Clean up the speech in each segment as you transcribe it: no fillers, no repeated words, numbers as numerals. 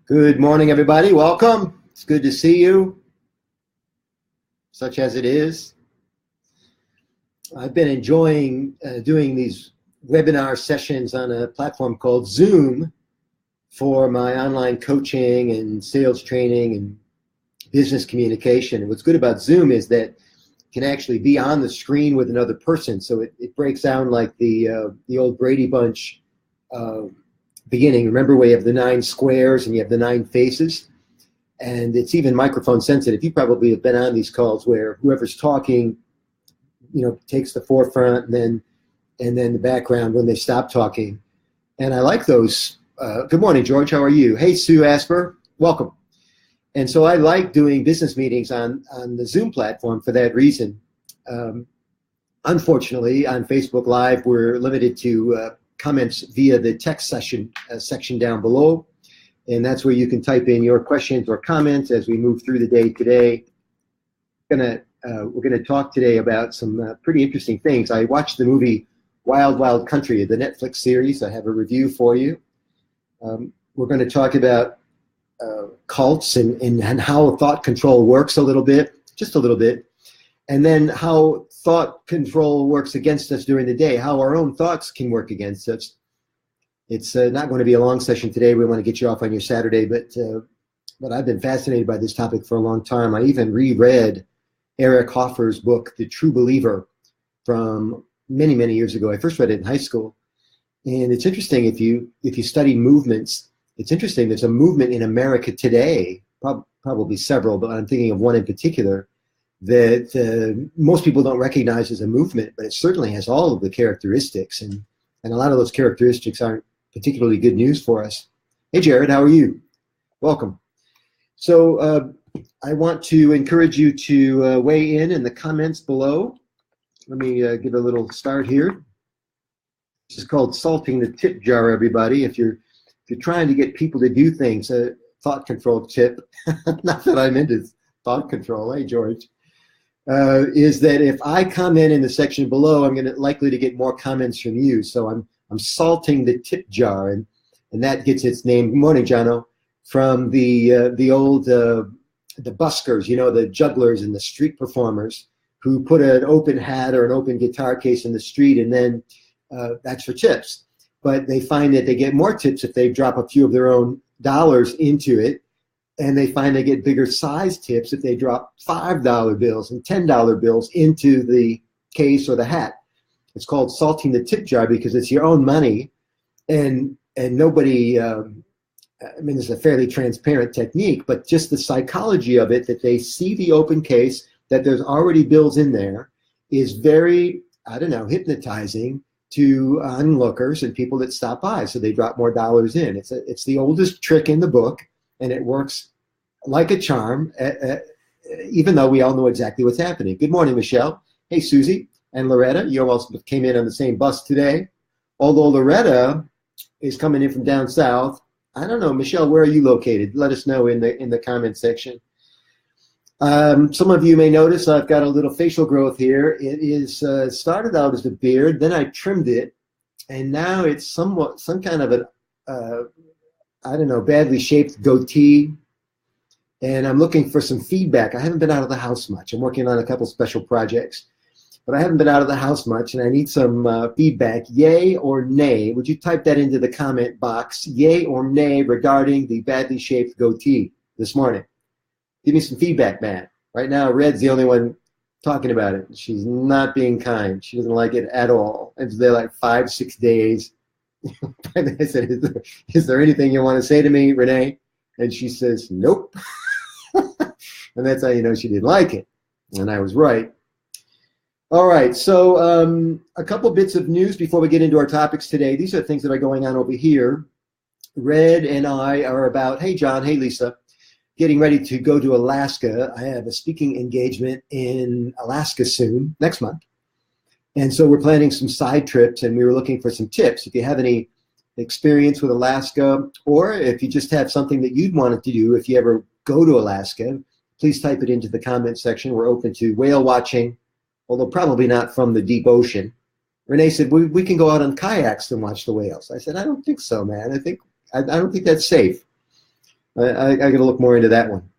Good morning, everybody. Welcome. It's good to see you, such as it is. I've been enjoying doing these webinar sessions on a platform called Zoom for my online coaching and sales training and business communication. And what's good about Zoom is that you can actually be on the screen with another person. So it breaks down like the old Brady Bunch beginning. Remember where you have the 9 squares and you have the 9 faces? And it's even microphone sensitive. You probably have been on these calls where whoever's talking, takes the forefront and then the background when they stop talking. And I like those. Good morning, George. How are you? Hey, Sue Asper. Welcome. And so I like doing business meetings on the Zoom platform for that reason. Unfortunately, on Facebook Live, we're limited to comments via the text section down below. And that's where you can type in your questions or comments as we move through the day today. We're going to talk today about some pretty interesting things. I watched the movie Wild Wild Country, the Netflix series. I have a review for you. We're going to talk about cults and how thought control works just a little bit. And then how thought control works against us during the day, how our own thoughts can work against us. It's not going to be a long session today. We want to get you off on your Saturday, but I've been fascinated by this topic for a long time. I even reread Eric Hoffer's book, The True Believer, from many, many years ago. I first read it in high school. And it's interesting, if you study movements, it's interesting, there's a movement in America today, probably several, but I'm thinking of one in particular, that most people don't recognize as a movement, but it certainly has all of the characteristics, and a lot of those characteristics aren't particularly good news for us. Hey, Jared, how are you? Welcome. So I want to encourage you to weigh in the comments below. Let me give a little start here. This is called salting the tip jar, everybody. If you're trying to get people to do things, a thought control tip, not that I'm into thought control, hey, George, is that if I comment in the section below, I'm likely to get more comments from you. So I'm salting the tip jar, and that gets its name. Good morning, Jono. From the old the buskers, the jugglers and the street performers who put an open hat or an open guitar case in the street, and then that's for tips. But they find that they get more tips if they drop a few of their own dollars into it. And they find they get bigger size tips if they drop $5 bills and $10 bills into the case or the hat. It's called salting the tip jar because it's your own money, and nobody, this is a fairly transparent technique, but just the psychology of it, that they see the open case, that there's already bills in there, is very, hypnotizing to onlookers and people that stop by. So they drop more dollars in. It's the oldest trick in the book. And it works like a charm, even though we all know exactly what's happening. Good morning, Michelle. Hey, Susie and Loretta. You almost came in on the same bus today. Although Loretta is coming in from down south. I don't know, Michelle, where are you located? Let us know in the comment section. Some of you may notice I've got a little facial growth here. It is started out as a beard, then I trimmed it, and now it's some kind of an badly shaped goatee, and I'm looking for some feedback. I haven't been out of the house much. I'm working on a couple special projects, but I haven't been out of the house much, and I need some feedback. Yay or nay? Would you type that into the comment box? Yay or nay regarding the badly shaped goatee this morning? Give me some feedback, man. Right now, Red's the only one talking about it. She's not being kind. She doesn't like it at all. It's there like 5-6 days. And I said, is there anything you want to say to me, Renee? And she says, nope. And that's how you know she didn't like it. And I was right. All right, so a couple bits of news before we get into our topics today. These are things that are going on over here. Red and I are about, hey, John, hey, Lisa, getting ready to go to Alaska. I have a speaking engagement in Alaska soon, next month. And so we're planning some side trips, and we were looking for some tips. If you have any experience with Alaska, or if you just have something that you'd wanted to do if you ever go to Alaska, please type it into the comment section. We're open to whale watching, although probably not from the deep ocean. Renee said, we can go out on kayaks and watch the whales. I said, I don't think so, man. I don't think that's safe. I got to look more into that one.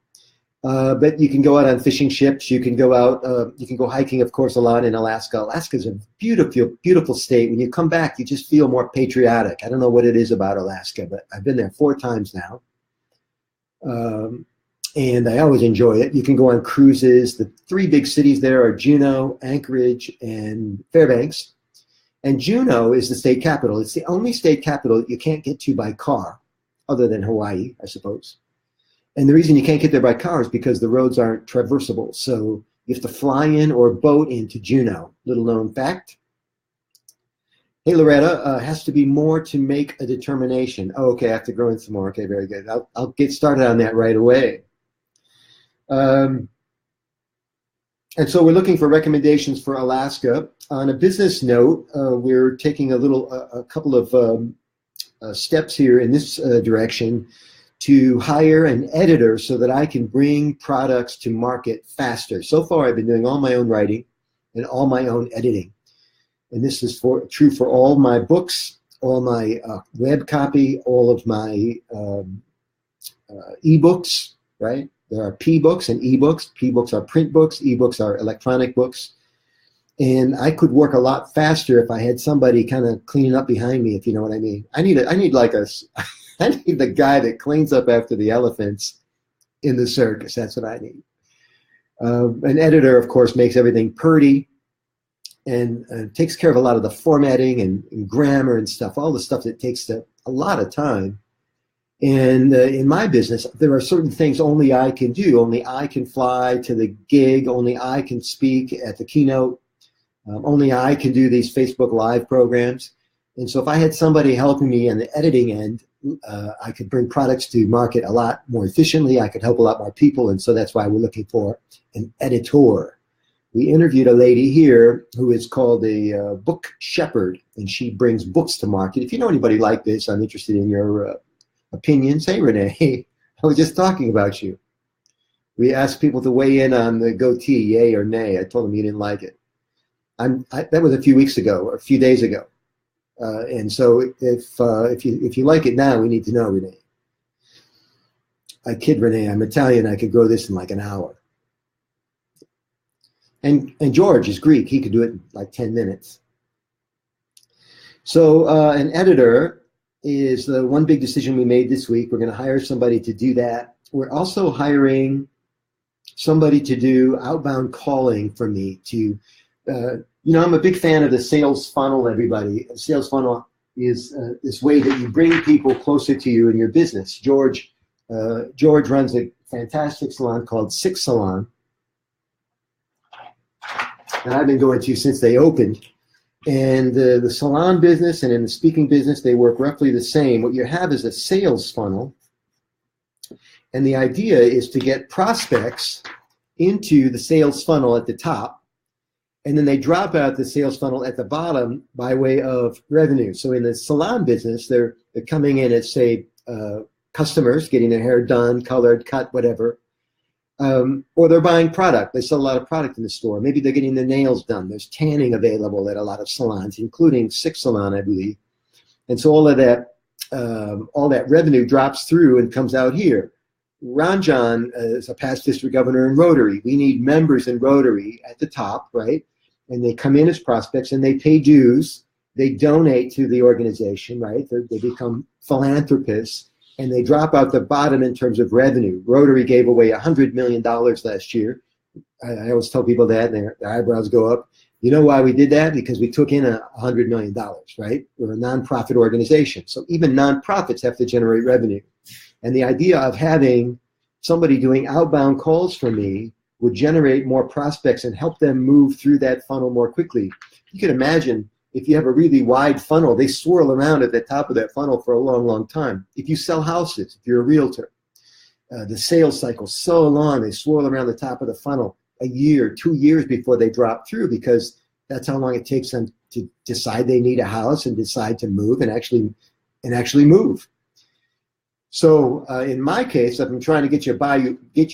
But you can go out on fishing ships. You can go out. You can go hiking, of course, a lot in Alaska. Alaska is a beautiful, beautiful state. When you come back, you just feel more patriotic. I don't know what it is about Alaska, but I've been there 4 times now, and I always enjoy it. You can go on cruises. The 3 big cities there are Juneau, Anchorage, and Fairbanks. And Juneau is the state capital. It's the only state capital that you can't get to by car, other than Hawaii, I suppose. And the reason you can't get there by car is because the roads aren't traversable. So you have to fly in or boat into Juneau. Little known fact. Hey, Loretta, has to be more to make a determination. Oh, okay, I have to grow in some more. Okay, very good. I'll get started on that right away. And so we're looking for recommendations for Alaska. On a business note, we're taking a couple of steps here in this direction to hire an editor so that I can bring products to market faster. So far, I've been doing all my own writing and all my own editing. And this is true for all my books, all my web copy, all of my ebooks, right? There are P-books and ebooks. P-books are print books. Ebooks are electronic books. And I could work a lot faster if I had somebody kind of cleaning up behind me, if you know what I mean. I need the guy that cleans up after the elephants in the circus. That's what I need. An editor, of course, makes everything pretty and takes care of a lot of the formatting and grammar and stuff, all the stuff that takes a lot of time. And in my business, there are certain things only I can do. Only I can fly to the gig. Only I can speak at the keynote. Only I can do these Facebook Live programs. And so if I had somebody helping me on the editing end, I could bring products to market a lot more efficiently. I could help a lot more people. And so that's why we're looking for an editor. We interviewed a lady here who is called a book shepherd, and she brings books to market. If you know anybody like this, I'm interested in your opinions. Hey, Renee, I was just talking about you. We asked people to weigh in on the goatee, yay or nay. I told them you didn't like it. That was a few weeks ago, or a few days ago. And so if you like it now, we need to know, Renee. I kid, Renee. I'm Italian. I could grow this in like an hour. And George is Greek. He could do it in like 10 minutes. So an editor is the one big decision we made this week. We're going to hire somebody to do that. We're also hiring somebody to do outbound calling for me to, I'm a big fan of the sales funnel, everybody. A sales funnel is this way that you bring people closer to you in your business. George runs a fantastic salon called Six Salon that I've been going to since they opened. And the salon business and in the speaking business, they work roughly the same. What you have is a sales funnel. And the idea is to get prospects into the sales funnel at the top. And then they drop out the sales funnel at the bottom by way of revenue. So in the salon business, they're coming in as, say, customers, getting their hair done, colored, cut, whatever. Or they're buying product. They sell a lot of product in the store. Maybe they're getting their nails done. There's tanning available at a lot of salons, including Six Salon, I believe. And so all that revenue drops through and comes out here. Ranjan is a past district governor in Rotary. We need members in Rotary at the top, right? And they come in as prospects and they pay dues. They donate to the organization, right? They become philanthropists. And they drop out the bottom in terms of revenue. Rotary gave away $100 million last year. I always tell people that, and their eyebrows go up. You know why we did that? Because we took in $100 million, right? We're a nonprofit organization. So even nonprofits have to generate revenue. And the idea of having somebody doing outbound calls for me would generate more prospects and help them move through that funnel more quickly. You can imagine if you have a really wide funnel, they swirl around at the top of that funnel for a long, long time. If you sell houses, if you're a realtor, the sales cycle's so long, they swirl around the top of the funnel a year, 2 years before they drop through, because that's how long it takes them to decide they need a house and decide to move and actually move. So in my case, if I'm trying to get you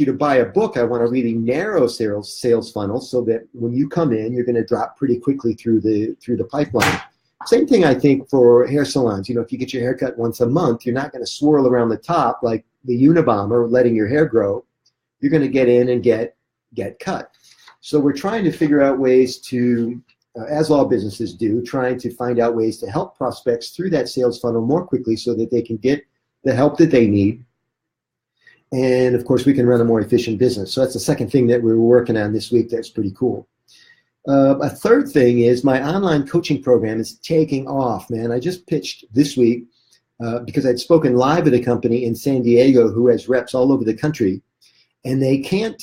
to buy a book, I want a really narrow sales funnel so that when you come in, you're going to drop pretty quickly through the pipeline. Same thing, I think, for hair salons. If you get your hair cut once a month, you're not going to swirl around the top like the Unabomber, letting your hair grow, you're going to get in and get cut. So we're trying to figure out ways to, as all businesses do, trying to find out ways to help prospects through that sales funnel more quickly so that they can get the help that they need. And of course, we can run a more efficient business. So that's the second thing that we're working on this week. That's pretty cool. A third thing is my online coaching program is taking off, man. I just pitched this week because I'd spoken live at a company in San Diego who has reps all over the country, and they can't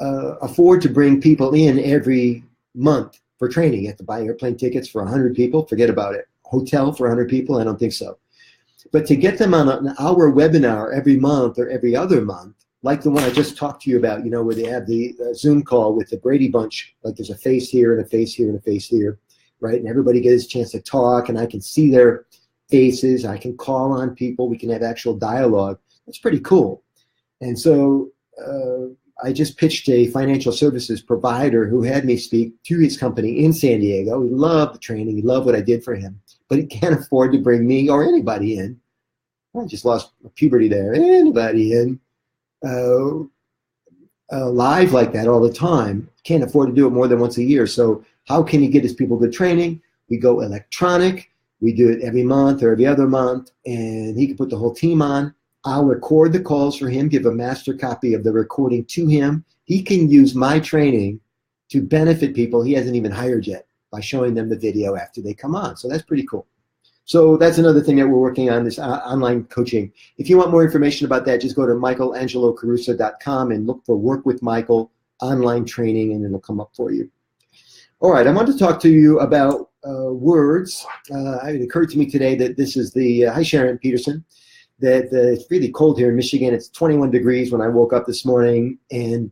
afford to bring people in every month for training. You have to buy airplane tickets for 100 people. Forget about it. Hotel for 100 people? I don't think so. But to get them on an hour webinar every month or every other month, like the one I just talked to you about, where they have the Zoom call with the Brady Bunch, like there's a face here and a face here and a face here, right? And everybody gets a chance to talk, and I can see their faces. I can call on people. We can have actual dialogue. That's pretty cool. And so I just pitched a financial services provider who had me speak to his company in San Diego. He loved the training. He loved what I did for him, but he can't afford to bring me or anybody in. I just lost puberty there. Anybody in live like that all the time. Can't afford to do it more than once a year. So how can he get his people good training? We go electronic. We do it every month or every other month, and he can put the whole team on. I'll record the calls for him, give a master copy of the recording to him. He can use my training to benefit people he hasn't even hired yet by showing them the video after they come on. So that's pretty cool. So that's another thing that we're working on, this online coaching. If you want more information about that, just go to michaelangelocaruso.com and look for Work with Michael online training, and it'll come up for you. All right, I want to talk to you about words. It occurred to me today that this is hi Sharon Peterson, that it's really cold here in Michigan. It's 21 degrees when I woke up this morning, and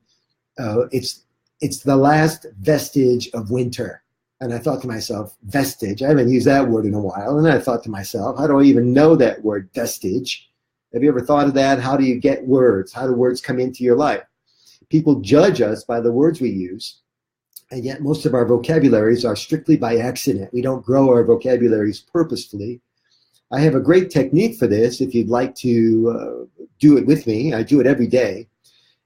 it's the last vestige of winter. And I thought to myself, vestige, I haven't used that word in a while. And then I thought to myself, how do I even know that word, vestige? Have you ever thought of that? How do you get words? How do words come into your life? People judge us by the words we use, and yet most of our vocabularies are strictly by accident. We don't grow our vocabularies purposefully. I have a great technique for this if you'd like to do it with me. I do it every day.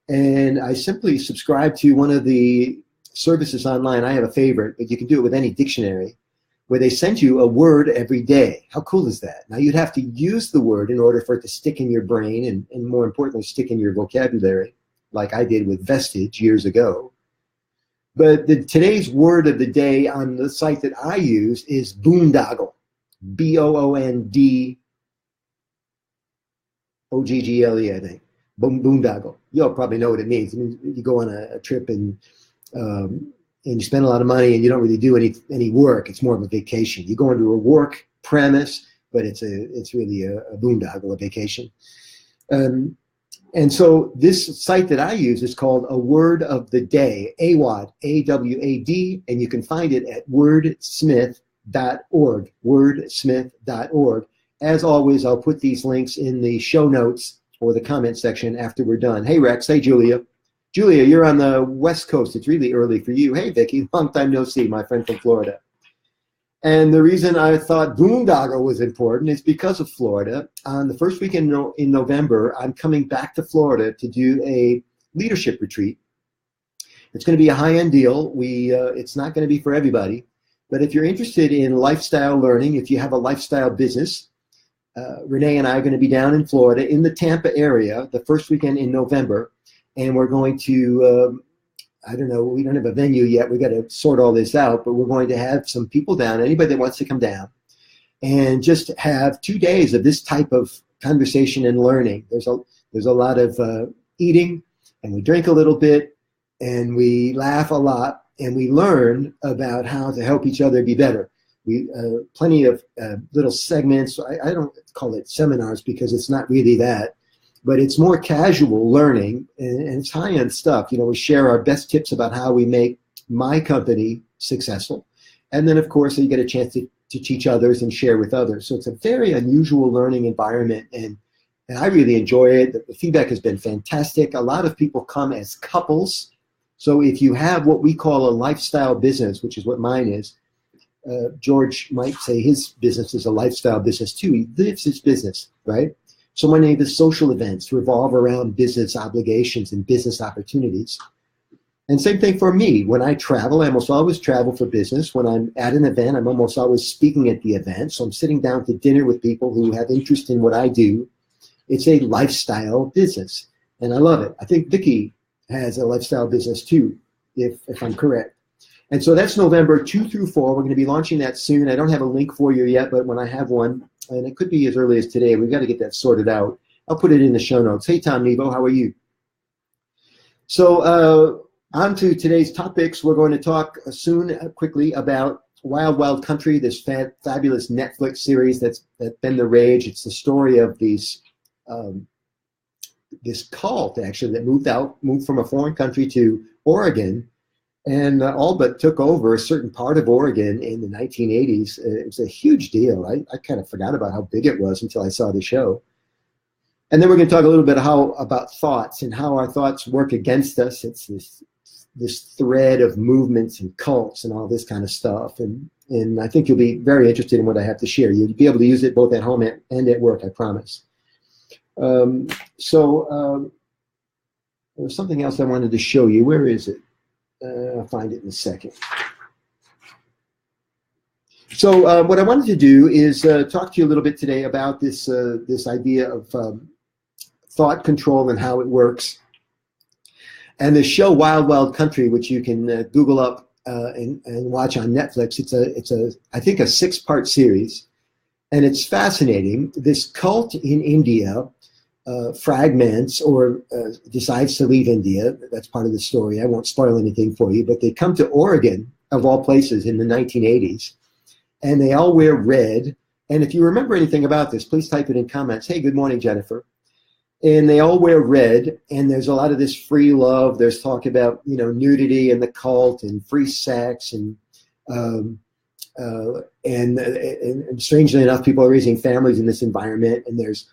And I simply subscribe to one of the services online. I have a favorite, but you can do it with any dictionary, where they send you a word every day. How cool is that? Now, you'd have to use the word in order for it to stick in your brain and more importantly, stick in your vocabulary, like I did with vestige years ago. But today's word of the day on the site that I use is boondoggle. Boondoggle, I think. Boondoggle. You'll probably know what it means. I mean, you go on a trip and you spend a lot of money and you don't really do any work. It's more of a vacation. You go into a work premise, but it's really a boondoggle, a vacation. And so this site that I use is called A Word of the Day, AWAD, AWAD, and you can find it at wordsmith.org, wordsmith.org. As always, I'll put these links in the show notes or the comment section after we're done. Hey, Rex. Hey, Julia. Julia, you're on the West Coast. It's really early for you. Hey, Vicki. Long time no see, my friend from Florida. And the reason I thought boondoggle was important is because of Florida. On the first weekend in November, I'm coming back to Florida to do a leadership retreat. It's going to be a high-end deal. It's not going to be for everybody. But if you're interested in lifestyle learning, if you have a lifestyle business, Renee and I are going to be down in Florida in the Tampa area the first weekend in November. And we're going to, I don't know, we don't have a venue yet. We've got to sort all this out, but we're going to have some people down, anybody that wants to come down, and just have 2 days of this type of conversation and learning. There's a lot of eating, and we drink a little bit, and we laugh a lot, and we learn about how to help each other be better. We plenty of little segments. I don't call it seminars because it's not really that. But it's more casual learning, and it's high-end stuff. We share our best tips about how we make my company successful. And then, of course, you get a chance to teach others and share with others. So it's a very unusual learning environment, and I really enjoy it. The feedback has been fantastic. A lot of people come as couples. So if you have what we call a lifestyle business, which is what mine is, George might say his business is a lifestyle business too. He lives his business, right? So many of the social events revolve around business obligations and business opportunities. And same thing for me. When I travel, I almost always travel for business. When I'm at an event, I'm almost always speaking at the event. So I'm sitting down to dinner with people who have interest in what I do. It's a lifestyle business, and I love it. I think Vicky has a lifestyle business too, if I'm correct. And so that's November 2 through 4. We're going to be launching that soon. I don't have a link for you yet, but when I have one, and it could be as early as today, we've got to get that sorted out. I'll put it in the show notes. Hey, Tom Nevo, how are you? So on to today's topics. We're going to talk soon, quickly, about Wild Wild Country, this fabulous Netflix series that's been the rage. It's the story of these this cult, actually, that moved from a foreign country to Oregon, and all but took over a certain part of Oregon in the 1980s. It was a huge deal. I kind of forgot about how big it was until I saw the show. And then we're going to talk a little bit about thoughts and how our thoughts work against us. It's this thread of movements and cults and all this kind of stuff. And I think you'll be very interested in what I have to share. You'll be able to use it both at home and at work, I promise. There was something else I wanted to show you. Where is it? I'll find it in a second. So what I wanted to do is talk to you a little bit today about this idea of thought control and how it works. And the show Wild Wild Country, which you can Google up and watch on Netflix. It's I think a 6-part series, and it's fascinating. This cult in India fragments or decides to leave India. That's part of the story. I won't spoil anything for you, but they come to Oregon, of all places, in the 1980s, and they all wear red. And if you remember anything about this, please type it in comments. Hey, good morning, Jennifer. And they all wear red, and there's a lot of this free love. There's talk about, nudity in the cult and free sex, and strangely enough, people are raising families in this environment, and there's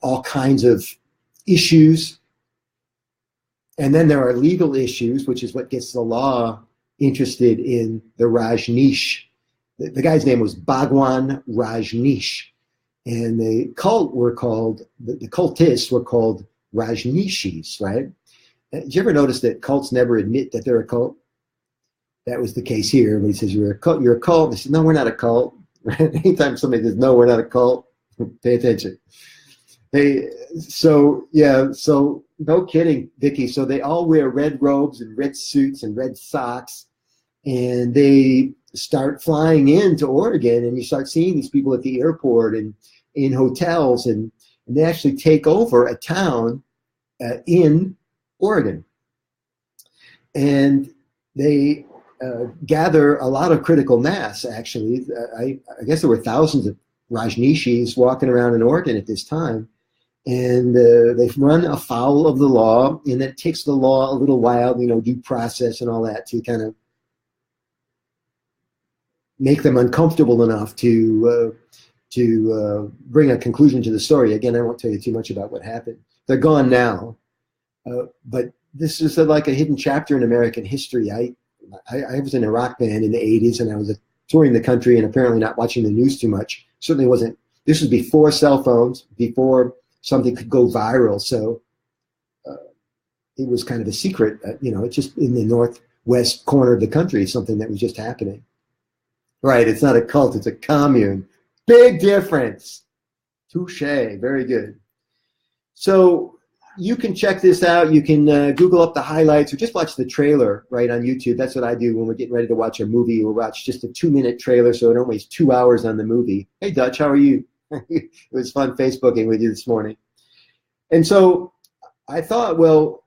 all kinds of issues. And then there are legal issues, which is what gets the law interested in the Rajneesh. The guy's name was Bhagwan Rajneesh. And the cultists were called Rajneeshis, right? Did you ever notice that cults never admit that they're a cult? That was the case here. Everybody says, you're a cult. They say, no, we're not a cult. Anytime somebody says, no, we're not a cult, pay attention. So no kidding, Vicky. So they all wear red robes and red suits and red socks, and they start flying into Oregon, and you start seeing these people at the airport and in hotels, and they actually take over a town in Oregon. And they gather a lot of critical mass, actually. I guess there were thousands of Rajneeshis walking around in Oregon at this time. And they've run afoul of the law, and it takes the law a little while, due process and all that, to kind of make them uncomfortable enough to bring a conclusion to the story. Again, I won't tell you too much about what happened. They're gone now, but this is like a hidden chapter in American history. I was in a rock band in the 80s, and I was touring the country and apparently not watching the news too much. Certainly wasn't. This was before cell phones, before something could go viral. So it was kind of a secret, it's just in the northwest corner of the country, something that was just happening. Right, it's not a cult, it's a commune. Big difference. Touche, very good. So you can check this out. You can Google up the highlights or just watch the trailer right on YouTube. That's what I do when we're getting ready to watch a movie. We'll watch just a 2-minute trailer so I don't waste 2 hours on the movie. Hey, Dutch, how are you? It was fun Facebooking with you this morning. And so I thought, well,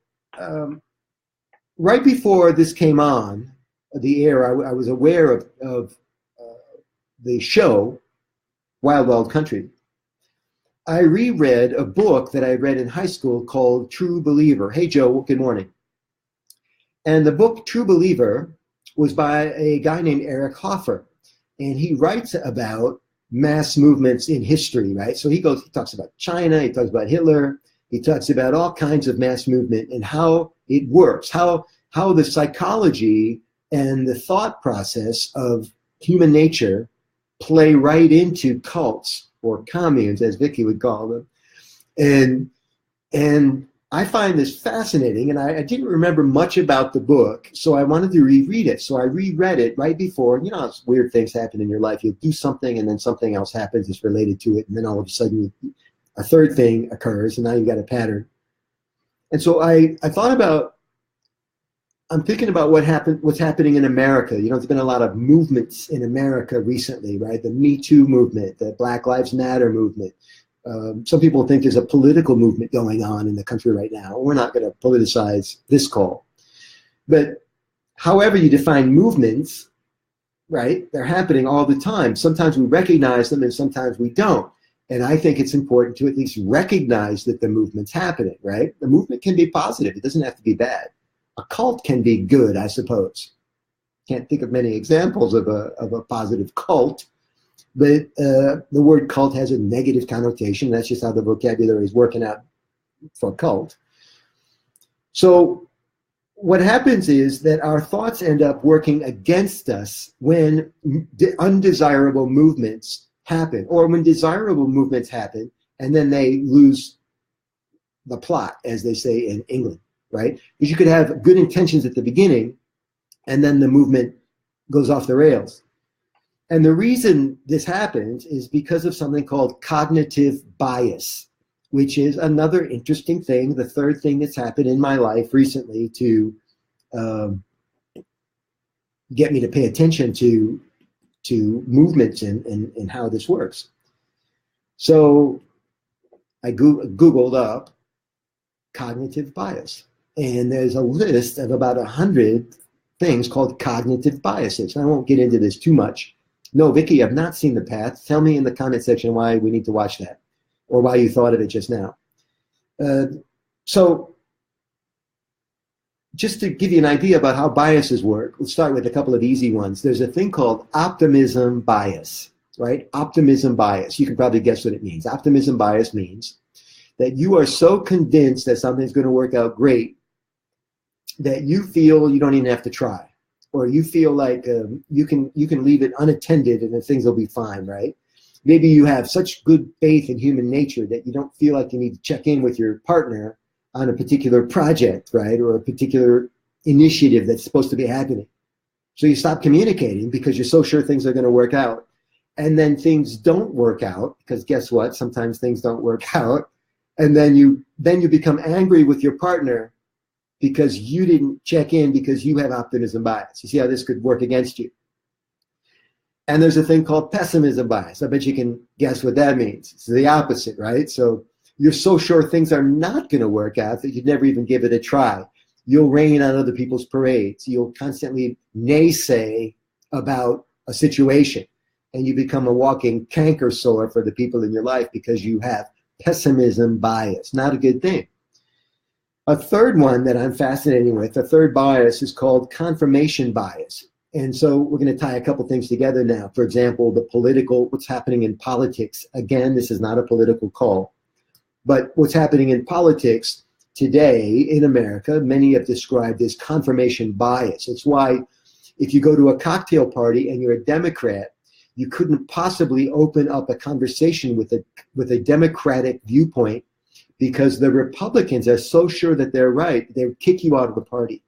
right before this came on the air, I was aware of the show Wild Wild Country. I reread a book that I read in high school called True Believer. Hey, Joe, good morning. And the book True Believer was by a guy named Eric Hoffer. And he writes about mass movements in history, right? So he talks about China, he talks about Hitler, he talks about all kinds of mass movement and how it works, how the psychology and the thought process of human nature play right into cults or communes, as Vicky would call them. And I find this fascinating, and I didn't remember much about the book, so I wanted to reread it. So I reread it right before, weird things happen in your life. You'll do something, and then something else happens that's related to it, and then all of a sudden a third thing occurs, and now you've got a pattern. And so I thought about, I'm thinking about what's happening in America. There's been a lot of movements in America recently, right? The MeToo movement, the BlackLivesMatter movement. Some people think there's a political movement going on in the country right now. We're not going to politicize this call. But however you define movements, right, they're happening all the time. Sometimes we recognize them and sometimes we don't. And I think it's important to at least recognize that the movement's happening, right? The movement can be positive. It doesn't have to be bad. A cult can be good, I suppose. Can't think of many examples of a positive cult. But the word cult has a negative connotation. That's just how the vocabulary is working out for cult. So what happens is that our thoughts end up working against us when undesirable movements happen, or when desirable movements happen, and then they lose the plot, as they say in England, right? Because you could have good intentions at the beginning, and then the movement goes off the rails. And the reason this happens is because of something called cognitive bias, which is another interesting thing, the third thing that's happened in my life recently to get me to pay attention to movements and how this works. So I Googled up cognitive bias, and there's a list of about 100 things called cognitive biases. I won't get into this too much. No, Vicky, I've not seen The Path. Tell me in the comment section why we need to watch that, or why you thought of it just now. So just to give you an idea about how biases work, let's start with a couple of easy ones. There's a thing called optimism bias, right? Optimism bias. You can probably guess what it means. Optimism bias means that you are so convinced that something's going to work out great that you feel you don't even have to try. Or you feel like you can leave it unattended and then things will be fine, right? Maybe you have such good faith in human nature that you don't feel like you need to check in with your partner on a particular project, right? Or a particular initiative that's supposed to be happening. So you stop communicating because you're so sure things are going to work out. And then things don't work out, because guess what? Sometimes things don't work out. And then you become angry with your partner because you didn't check in, because you have optimism bias. You see how this could work against you. And there's a thing called pessimism bias. I bet you can guess what that means. It's the opposite, right? So you're so sure things are not going to work out that you'd never even give it a try. You'll rain on other people's parades. You'll constantly naysay about a situation. And you become a walking canker sore for the people in your life because you have pessimism bias. Not a good thing. A third one that I'm fascinated with, a third bias, is called confirmation bias. And so we're going to tie a couple things together now. For example, what's happening in politics. Again, this is not a political call. But what's happening in politics today in America, many have described as confirmation bias. It's why if you go to a cocktail party and you're a Democrat, you couldn't possibly open up a conversation with a Democratic viewpoint, because the Republicans are so sure that they're right, they would kick you out of the party.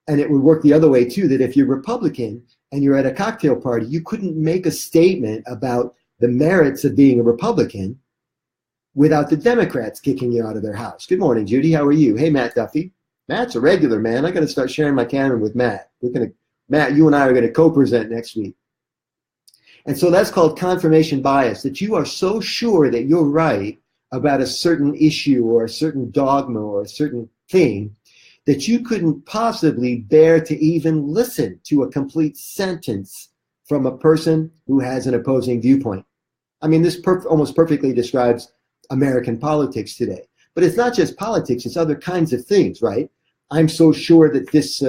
And it would work the other way too, that if you're Republican and you're at a cocktail party, you couldn't make a statement about the merits of being a Republican without the Democrats kicking you out of their house. Good morning, Judy. How are you? Hey, Matt Duffy. Matt's a regular, man. I got to start sharing my camera with Matt. Matt, you and I are going to co-present next week. And so that's called confirmation bias, that you are so sure that you're right about a certain issue or a certain dogma or a certain thing that you couldn't possibly bear to even listen to a complete sentence from a person who has an opposing viewpoint. I mean, this almost perfectly describes American politics today. But it's not just politics, it's other kinds of things, right? I'm so sure that this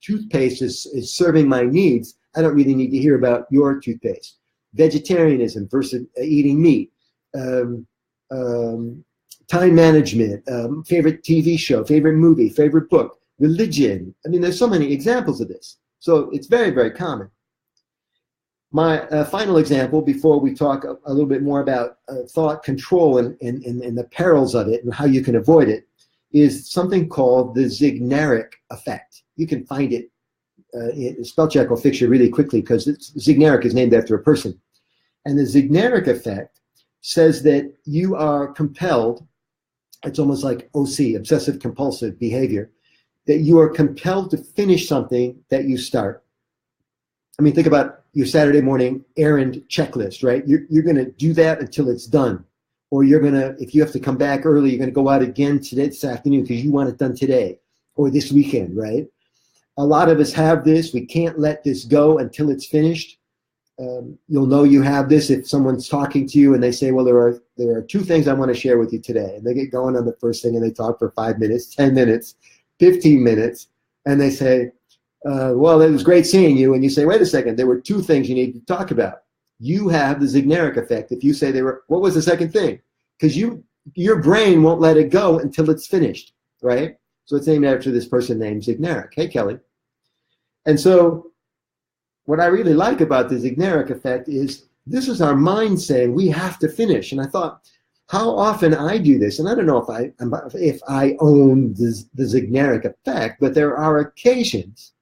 toothpaste is serving my needs, I don't really need to hear about your toothpaste. Vegetarianism versus eating meat. Time management, favorite TV show, favorite movie, favorite book, religion. I mean, there's so many examples of this. So it's very, very common. My final example, before we talk a little bit more about thought control and the perils of it and how you can avoid it, is something called the Zeigarnik effect. You can find it. Spell check will fix you really quickly because Zeigarnik is named after a person. And the Zeigarnik effect says that you are compelled, it's almost like OC, obsessive compulsive behavior, that you are compelled to finish something that you start. I mean, think about your Saturday morning errand checklist, right? You're going to do that until it's done. Or you're going to, if you have to come back early, you're going to go out again today, this afternoon, because you want it done today or this weekend, right? A lot of us have this. We can't let this go until it's finished. You'll know you have this if someone's talking to you and they say, well, there are 2 things I want to share with you today. And they get going on the first thing and they talk for 5 minutes, 10 minutes, 15 minutes. And they say, well, it was great seeing you. And you say, wait a second, there were 2 things you need to talk about. You have the Zeigarnik effect. If you say what was the second thing? Because your brain won't let it go until it's finished, right? So it's named after this person named Zeigarnik. Hey, Kelly. And so what I really like about the Zeigarnik effect is this is our mind saying we have to finish. And I thought, how often I do this, and I don't know if I own the Zeigarnik effect, but there are occasions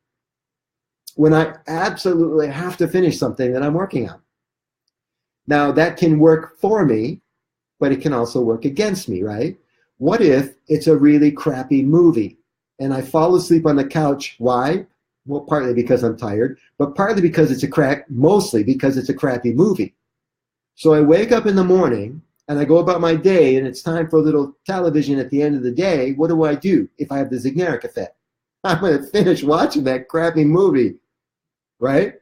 when I absolutely have to finish something that I'm working on. Now, that can work for me, but it can also work against me, right? What if it's a really crappy movie and I fall asleep on the couch? Why? Well, partly because I'm tired, but partly because mostly because it's a crappy movie. So I wake up in the morning and I go about my day and it's time for a little television at the end of the day. What do if I have the Zeigarnik effect? I'm going to finish watching that crappy movie, right?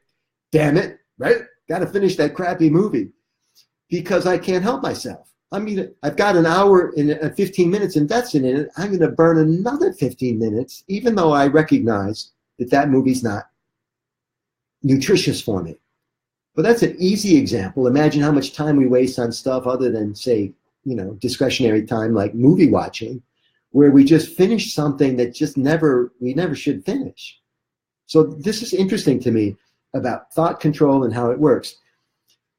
Damn it, right? Got to finish that crappy movie because I can't help myself. I mean, I've got an hour and 15 minutes invested in it. I'm going to burn another 15 minutes, even though I recognize that movie's not nutritious for me. But that's an easy example. Imagine how much time we waste on stuff other than, say, discretionary time like movie watching, where we just finish something that we never should finish. So this is interesting to me about thought control and how it works.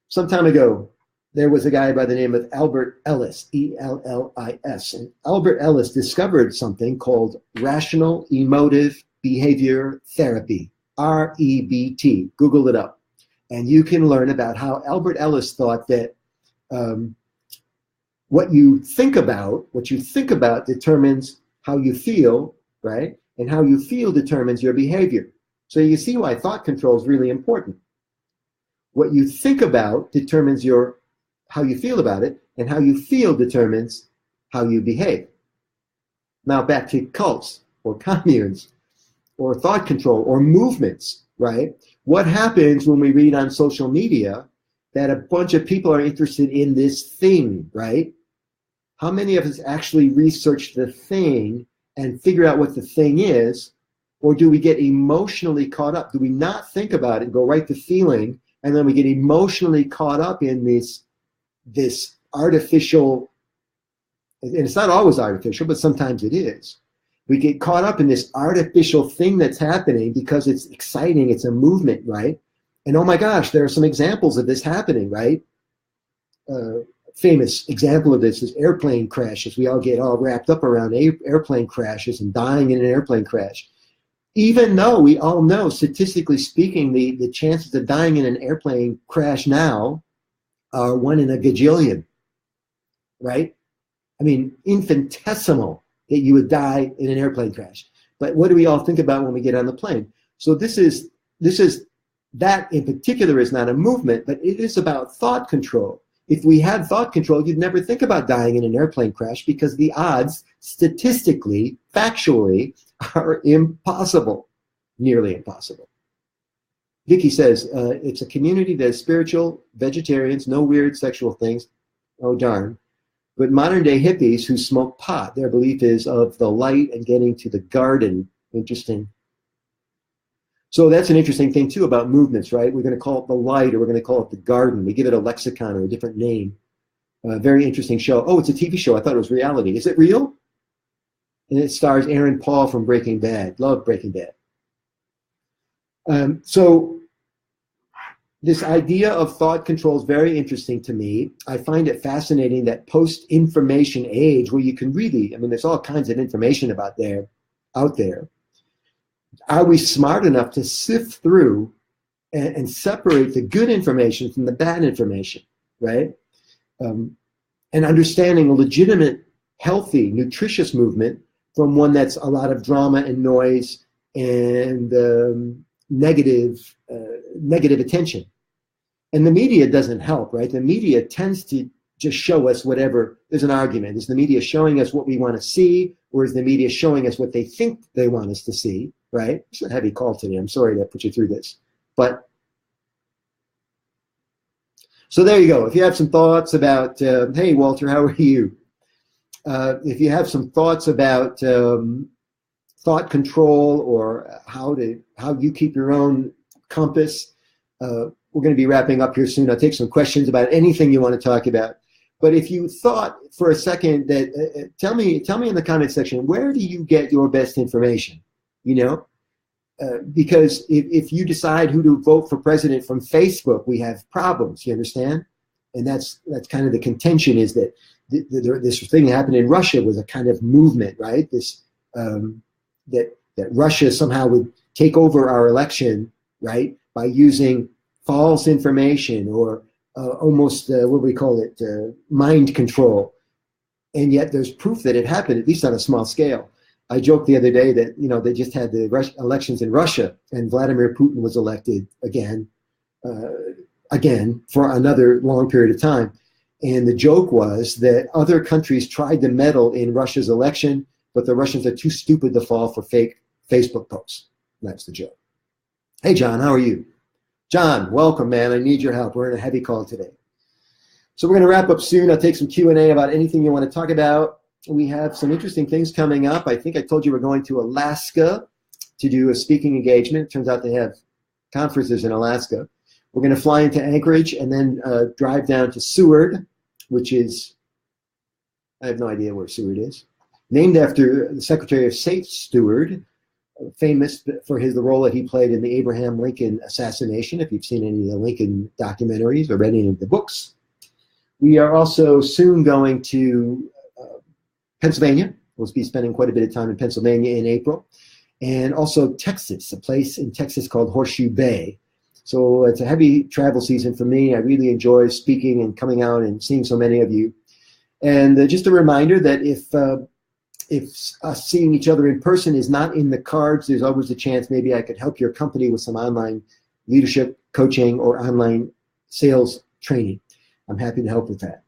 Some time ago, there was a guy by the name of Albert Ellis, E-L-L-I-S. And Albert Ellis discovered something called rational emotive behavior therapy, REBT. Google it up. And you can learn about how Albert Ellis thought that what you think about determines how you feel, right? And how you feel determines your behavior. So you see why thought control is really important. What you think about determines how you feel about it, and how you feel determines how you behave. Now back to cults or communes or thought control or movements, right? What happens when we read on social media that a bunch of people are interested in this thing, right? How many of us actually research the thing and figure out what the thing is? Or do we get emotionally caught up? Do we not think about it and go right to feeling, and then we get emotionally caught up in this artificial, and it's not always artificial, but sometimes it is. We get caught up in this artificial thing that's happening because it's exciting, it's a movement, right? And oh my gosh, there are some examples of this happening, right? Famous example of this is airplane crashes. We all get all wrapped up around airplane crashes and dying in an airplane crash. Even though we all know, statistically speaking, the chances of dying in an airplane crash now are 1 in a gajillion, right? I mean, infinitesimal that you would die in an airplane crash. But what do we all think about when we get on the plane? So this is that in particular is not a movement, but it is about thought control. If we had thought control, you'd never think about dying in an airplane crash because the odds, statistically, factually, are impossible, nearly impossible. Vicky says, it's a community that is spiritual, vegetarians, no weird sexual things. Oh, darn. But modern day hippies who smoke pot, their belief is of the light and getting to the garden. Interesting. So that's an interesting thing, too, about movements, right? We're going to call it the light, or we're going to call it the garden. We give it a lexicon or a different name. Very interesting show. Oh, it's a TV show. I thought it was reality. Is it real? And it stars Aaron Paul from Breaking Bad. Love Breaking Bad. So This idea of thought control is very interesting to me. I find it fascinating that post-information age, where you can really, I mean, there's all kinds of information out there. Are we smart enough to sift through and separate the good information from the bad information, right? And understanding a legitimate, healthy, nutritious movement from one that's a lot of drama and noise and negative attention. And the media doesn't help, right? The media tends to just show us whatever. There's an argument. Is the media showing us what we want to see, or is the media showing us what they think they want us to see, right? It's a heavy call today. I'm sorry to put you through this. But so there you go. If you have some thoughts about, hey, Walter, how are you? If you have some thoughts about thought control or how you keep your own compass, we're going to be wrapping up here soon. I'll take some questions about anything you want to talk about. But if you thought for a second that, tell me in the comment section, where do you get your best information? You know, because if you decide who to vote for president from Facebook, we have problems. You understand? And that's kind of the contention, is that this thing that happened in Russia was a kind of movement, right? This that Russia somehow would take over our election, right, by using false information or almost what we call it, mind control. And yet there's proof that it happened, at least on a small scale. I joked the other day that, you know, they just had the elections in Russia and Vladimir Putin was elected again for another long period of time. And the joke was that other countries tried to meddle in Russia's election, but the Russians are too stupid to fall for fake Facebook posts. That's the joke. Hey, John, how are you? John, welcome, man. I need your help. We're in a heavy call today. So we're going to wrap up soon. I'll take some Q&A about anything you want to talk about. We have some interesting things coming up. I think I told you we're going to Alaska to do a speaking engagement. It turns out they have conferences in Alaska. We're going to fly into Anchorage and then drive down to Seward, which is, I have no idea where Seward is, named after the Secretary of State Seward, famous for the role that he played in the Abraham Lincoln assassination, if you've seen any of the Lincoln documentaries or read any of the books. We are also soon going to Pennsylvania. We'll be spending quite a bit of time in Pennsylvania in April. And also Texas, a place in Texas called Horseshoe Bay. So it's a heavy travel season for me. I really enjoy speaking and coming out and seeing so many of you. And just a reminder that if us seeing each other in person is not in the cards, there's always a chance maybe I could help your company with some online leadership coaching or online sales training. I'm happy to help with that.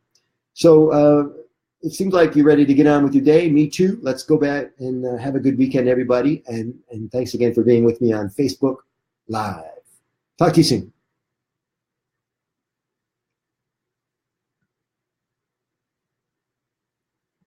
So it seems like you're ready to get on with your day. Me too. Let's go back and have a good weekend, everybody. And thanks again for being with me on Facebook Live. Talk to you soon.